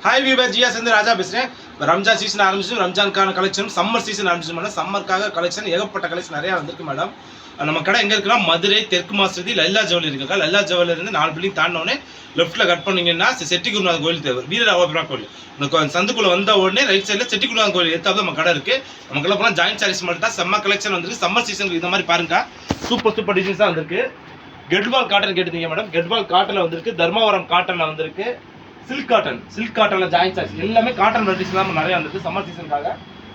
Hi viewer ஜியா சேர்ந்து ராஜா பேசுகிறேன். Ramzan season ஆரம்பிச்சு, ரம்ஜானுக்கான கலெக்ஷன், சம்மர் சீசன் ஆரம்பிச்சு மேடம். சம்மருக்காக கலெக்ஷன் ஏகப்பட்ட கலெக்ஷன் நிறையா வந்திருக்கு மேடம். நம்ம கடை எங்கே இருக்குன்னா மதுரை தெற்கு மாசதி லல்லா ஜவுளி இருக்குக்கா. லல்லா ஜவுளில் இருந்து 4 பில்டிங் தாண்டினோடனே லெஃப்ட்டில் கட் பண்ணிங்கன்னா செட்டிக்குருநாத கோயில் தேவை வீரராகவபுரம் கோயில். இந்த சந்துக்குள்ளே வந்த உடனே ரைட் சைடில் செட்டிக்குருநாத கோயில் எடுத்தாலும் நம்ம கடை இருக்குது. நமக்குள்ள போனால் ஜாயின்ட் சாரீஸ் மட்டும் தான் செம்ம கலெக்ஷன் வந்துருக்கு. சம்மர் சீசனுக்கு இந்த மாதிரி பாருங்க, சூப்பர் டிசைன்ஸாக வந்திருக்கு. கெட்வால் காட்டன் கேட்டுருந்தீங்க மேடம். கெட்வால் காட்டனில் வந்திருக்கு, தர்மாவரம் காட்டனில் வந்திருக்கு, சில்க் காட்டன்ல ஜாயின்ட் சாரீஸ் எல்லாமே காட்டன் வெரைட்டிஸ் தான் நிறைய வந்துருக்கு சம்மர் சீசனுக்காக.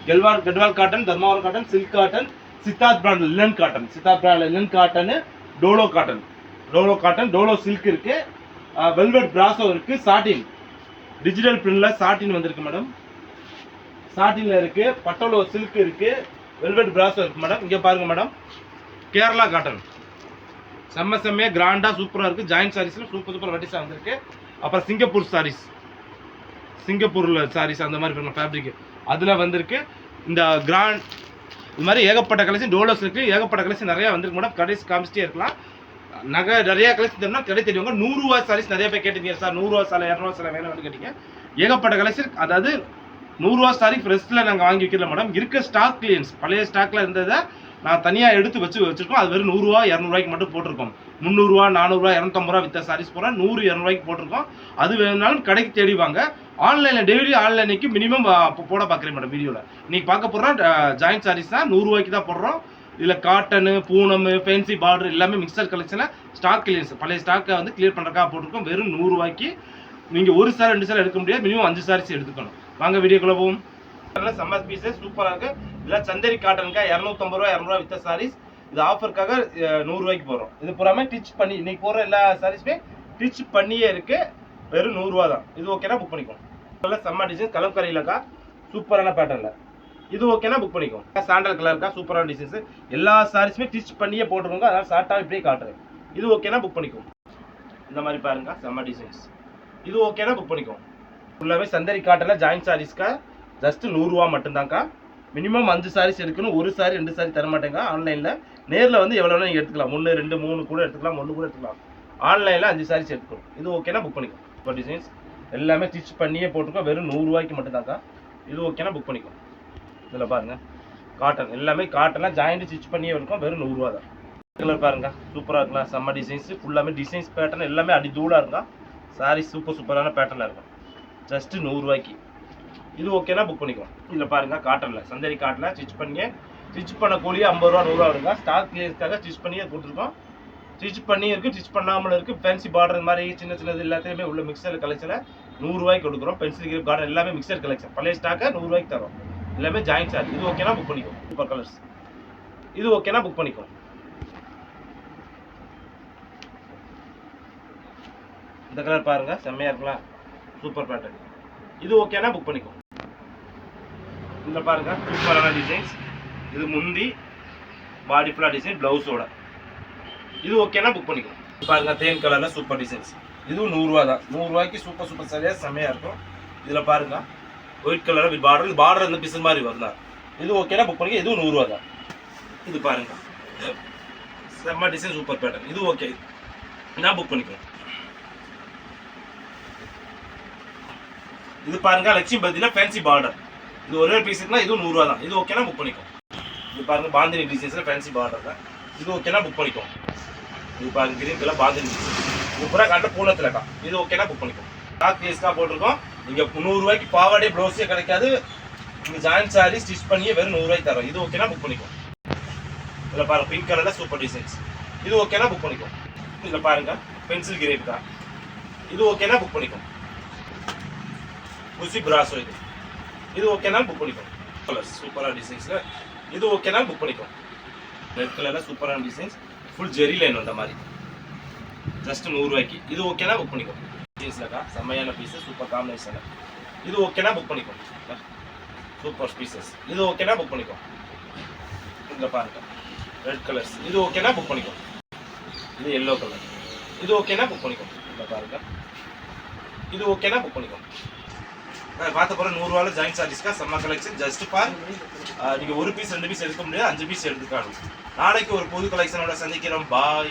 Gadwal cotton, Dharmavaram cotton, silk cotton, Siddharth brand linen cotton, டோலோ காட்டன், டோலோ சில்க் இருக்கு, வெல்வெட் பிராசோ இருக்கு, சாட்டின் டிஜிட்டல் பிரிண்ட்ல சாட்டின் வந்திருக்கு மேடம். சாட்டின்ல இருக்கு, பட்டோலோ சில்க் இருக்கு, வெல்வெட் பிராசோ இருக்கு மேடம். இங்க பாருங்க மேடம், கேரளா காட்டன் செம்மையா கிராண்டா சூப்பரா இருக்கு. ஜாயின்ட் சாரீஸ்ல சூப்பர் வெரைட்டிஸா வந்திருக்கு. அப்புறம் சிங்கப்பூர்ல சாரீஸ் அந்த மாதிரி ஃபேப்ரிக் அதுல வந்திருக்கு. இந்த கிராண்ட் இது மாதிரி ஏகப்பட்ட கலெக்ஷன், டோலோஸ் இருக்கு, ஏகப்பட்ட கலெக்ஷன் நிறைய வந்திருக்கு மேடம். கடைசி காமிச்சிட்டே இருக்கலாம். நகை நிறைய கலெக்ஷன் தெரியும்னா கடை தெரியுங்க. 100 ரூபா சாரீஸ் நிறைய பேர் கேட்டீங்க சார், 100 ரூபா சாலை 200 ரூபா சாலை வேணும்னு கேட்டீங்க. ஏகப்பட்ட கலெக்ஷன், அதாவது 100 ரூபா சாரி ஃப்ரெஷ்ல நாங்கள் வாங்கி வைக்கல மேடம். இருக்க ஸ்டாக் கிளியன்ஸ் பழைய ஸ்டாக்ல இருந்ததை நான் தனியாக எடுத்து வச்சிருக்கோம். அது வெறும் 100 ரூபா 200 ரூபாய்க்கு மட்டும் போட்டிருக்கோம். 300 ரூபா 400 ரூபா 250 ரூபா வித்த சாரீஸ் போகிறோம் 100 200 ரூபாய்க்கு போட்டிருக்கோம். அது வேணும்னாலும் கடைக்கு தேடிவாங்க. ஆன்லைனில் டெய்லி ஆன்லைனுக்கு மினிமம் போட பார்க்குறேன் மேடம். வீடியோவில் இன்னைக்கு பார்க்க போகிறோம் ஜாயின்ட் சாரீஸ் தான் 100 ரூபாய்க்கு தான் போடுறோம். இதில் காட்டனு, பூனம், ஃபேன்சி பார்டர் எல்லாமே மிக்சர் கலெக்ஷனில் ஸ்டாக் கிளியர்ஸ் பழைய ஸ்டாக்கை வந்து கிளியர் பண்ணுறதுக்காக போட்டிருக்கோம். வெறும் 100 ரூபாய்க்கு நீங்கள் ஒரு சாரி 2 சாரி எடுக்க முடியாது, மினிமம் 5 சாரீஸ் எடுத்துக்கணும். வாங்க வீடியோக்குள்ள போவோம். சம்மர் பீஸஸ் சூப்பராக இருக்கு. இல்லை சந்தேரி காட்டனுக்கா 250 ரூபா 200 ரூபா வித்த சாரீஸ் இது ஆஃபருக்காக 100 ரூபாய்க்கு போகிறோம். இது பூராமே டிச் பண்ணி இன்னைக்கு போகிற எல்லா சாரீஸுமே டிச் பண்ணியே இருக்கு. வெறும் 100 ரூபா தான். இது ஓகேனா புக் பண்ணிக்கோங்க. செம்ம டிசைன்ஸ் கலம்கரியிலக்கா சூப்பரான பேட்டர்ல இது ஓகேனா புக் பண்ணிக்கோங்க. சாண்டல் கலருக்கா சூப்பரான டிசைன்ஸ் எல்லா சாரீஸுமே டிச் பண்ணியே போட்டுருக்கோங்க. அதனால ஷார்ட்டாக இப்படியே காட்டுறேன். இது ஓகேனா புக் பண்ணிக்கோங்க. இந்த மாதிரி பாருங்க செம்ம டிசைன்ஸ். இது ஓகேனா புக் பண்ணிக்கோங்க. ஃபுல்லாகவே சந்தேரி காட்டனில் ஜாயின்ட் சாரீஸ்க்கா ஜஸ்ட் 100 ரூபா மட்டும்தான்க்கா. மினிமம் 5 சாரீஸ் எடுக்கணும். ஒரு சாரி 2 சாரி தர மாட்டேங்க. ஆன்லைனில் நேரில் வந்து எவ்வளோ நீங்கள் எடுத்துக்கலாம். 1 2 3 கூட எடுத்துக்கலாம், 1 கூட எடுத்துக்கலாம். ஆன்லைனில் 5 சாரீஸ் எடுத்துக்கணும். இது ஓகேனா புக் பண்ணிக்கோங்க. இப்போ டிசைன்ஸ் எல்லாமே ஸ்டிச் பண்ணியே போட்டுருக்கோம். வெறும் 100 ரூபாய்க்கு மட்டும்தான்க்கா. இது ஓகேனா புக் பண்ணிக்கோங்க. இதில் பாருங்கள் காட்டன் எல்லாமே காட்டன்லாம் ஜாயிண்ட் ஸ்டிச் பண்ணியே இருக்கும். வெறும் 100 ரூபா தான். கலர் பாருங்க சூப்பராக இருக்கலாம். செம்ம டிசைன்ஸ் ஃபுல்லாமே டிசைன்ஸ் பேட்டர்ன் எல்லாமே அடி தூளாக இருக்கும். சாரீ சூப்பரான பேட்டர்னில் இருக்கும். ஜஸ்ட் 100 ரூபாய்க்கு. இது ஓகேனா புக் பண்ணிக்கோங்க. இதில் பாருங்கள் காட்டனில் சந்தேரி காட்டனில் ஸ்டிச் பண்ண கூலியே 50 ரூபா 100 ரூபா வருங்க. ஸ்டாக் கிளியர்ஸ்க்காக ஸ்டிச் பண்ணியே கொடுத்துருக்கோம். ஸ்டிச் பண்ணி இருக்குது, ஸ்டிச் பண்ணாமல் இருக்குது. ஃபேன்சி பார்டர் மாதிரி சின்னது எல்லாத்தையுமே உள்ள மிக்சர் கலெக்ஷனில் 100 ரூபாய்க்கு கொடுக்குறோம். பென்சில் கிரீப் கார்டன் எல்லாமே மிக்சர் கலெக்ஷன் பழைய ஸ்டாக்கை 100 ரூபாய்க்கு தரோம். எல்லாமே ஜாயின்ட் சார்ஜ். இது ஓகேனா புக் பண்ணிக்கோங்க. Super colours. இது ஓகேனா புக் பண்ணிக்கோங்க. இந்த கலர் பாருங்க செம்மையா இருக்கலாம். Super pattern. இது ஓகேனா புக் பண்ணிக்கோங்க. இதில் பாருங்க சூப்பரான டிசைன்ஸ். இது முந்தி பாடி ஃபுல்லாக டிசைன் ப்ளவுஸோட. இது ஓகேனா புக் பண்ணிக்கோங்க. பாருங்க தேன் கலரில் சூப்பர் டிசைன்ஸ். இதுவும் 100 ரூபா தான். 100 ரூபாய்க்கு சூப்பர் சரியாக செம்மையாக இருக்கும். இதில் பாருங்க ஒயிட் கலர் வித் பார்டர் இந்த பிசு மாதிரி வருதா. இது ஓகேனா புக் பண்ணிக்க. இதுவும் 100 ரூபா தான். இது பாருங்க செம்ம டிசைன் சூப்பர் பேட்டர்ன். இது ஓகே நான் புக் பண்ணிக்கோங்க. இது பாருங்க லட்சுமி பார்த்தீங்கன்னா ஃபேன்சி பார்டர். இது ஒரே பீஸ் இருக்குன்னா இதுவும் 100 ரூபா தான். இது ஓகேனா புக் பண்ணிக்கோங்க. இது பாருங்க பாந்தினி டிசைன்ஸ்ல ஃபேன்சி பார்டர் தான். இது ஓகேனா புக் பண்ணிக்கோங்க. இது பாருங்க கிரீன் கலர் பாந்தினி டிசைன்ஸ். இது பூரா காட்ட பூனத்துலக்கா. இது ஓகேனா புக் பண்ணிக்கோங்க. ஸ்டாக் பீஸ்க்காக போட்டிருக்கோம். இங்கே 100 ரூபாய்க்கு பாவாடே ப்ளவுஸே கிடைக்காது. இங்கே ஜாயின்ட் சாரி ஸ்டிச் பண்ணியே வெறும் 100 ரூபாய்க்கு தரோம். இது ஓகேனா புக் பண்ணிக்கோங்க. இதில் பாருங்க பிங்க் கலர்ல சூப்பர் டிசைன்ஸ். இது ஓகேனா புக் பண்ணிக்கோங்க. இதில் பாருங்க பென்சில் கிரேப் தான். இது ஓகேனா புக் பண்ணிக்கோங்க. குசி பிராசோ இது ஓகேனா புக் பண்ணிக்கோங்க. கலர்ஸ் சூப்பரான டிசைன்ஸில் இது ஓகேனா புக் பண்ணிக்கோங்க. ரெட் கலரில் சூப்பரான டிசைன்ஸ் ஃபுல் ஜெரி லைன் வந்த மாதிரி ஜஸ்ட் 100 ரூபாய்க்கு. இது ஓகேனா புக் பண்ணிக்கோங்க. டிசைன்ஸ்லக்கா செம்மையான பீஸஸ் சூப்பர் காம்பினேஷன். இது ஓகேனா புக் பண்ணிக்கோங்க. Super pieces. இது ஓகேனா புக் பண்ணிக்கோங்க. இதில் பாருங்க ரெட் கலர்ஸ். இது ஓகேனா புக் பண்ணிக்கோங்க. இது எல்லோ கலர். இது ஓகேனா புக் பண்ணிக்கோங்க. இதில் பாருங்க இது ஓகேனா புக் பண்ணிக்கோங்க. பார்த்த போகிற 100 ரூபாயில் ஜாயின்ட் சார்ஜஸ்க்கா செம்ம கலெக்ஷன். ஜஸ்ட் ஃபார் நீங்கள் 1 பீஸ் 2 பீஸ் எடுக்க முடியாது, 5 பீஸ் எடுத்துக்காணும். நாளைக்கு ஒரு புது கலெக்ஷனோட சந்திக்கிறோம். பாய்.